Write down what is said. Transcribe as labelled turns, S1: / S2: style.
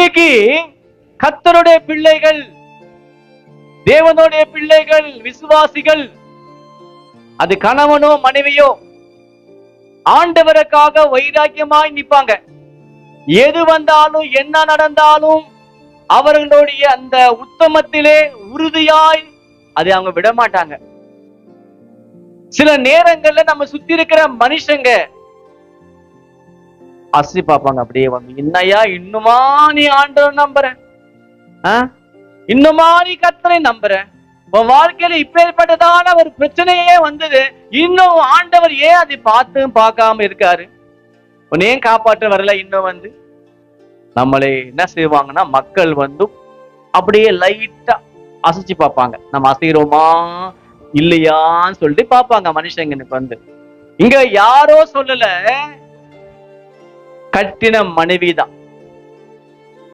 S1: இன்னைக்கு கர்த்தருடைய பிள்ளைகள், தேவனுடைய பிள்ளைகள், விசுவாசிகள், அது கணவனோ மனைவியோ, ஆண்டவருக்காக வைராக்கியமாய் நிற்பாங்க. எது வந்தாலும் என்ன நடந்தாலும் அவர்களுடைய அந்த உத்தமத்திலே உறுதியாய் அதை அவங்க விட மாட்டாங்க. சில நேரங்கள்ல நம்ம சுத்தி இருக்கிற மனுஷங்க அசி பார்ப்பாங்க. அப்படியே வந்து, என்னையா இன்னுமா நீ ஆண்டவர் நம்புற, இன்னுமா நீ கர்த்தரை நம்புற, உன் வாழ்க்கையில இப்பேற்பட்டதான ஒரு பிரச்சனையே வந்தது, இன்னும் ஆண்டவர் ஏன் அதை பார்த்தும் பார்க்காம இருக்காரு, உன்னை ஏன் காப்பாற்ற வரல? இன்னும் வந்து நம்மளே என்ன செய்வாங்கன்னா, மக்கள் வந்து அப்படியே லைட்டா அசைச்சு பார்ப்பாங்க. நம்ம அசைகிறோமா இல்லையான்னு சொல்லிட்டு பார்ப்பாங்க மனுஷங்களுக்கு வந்து. இங்க யாரோ சொல்லல, கட்டின மனைவிதான்.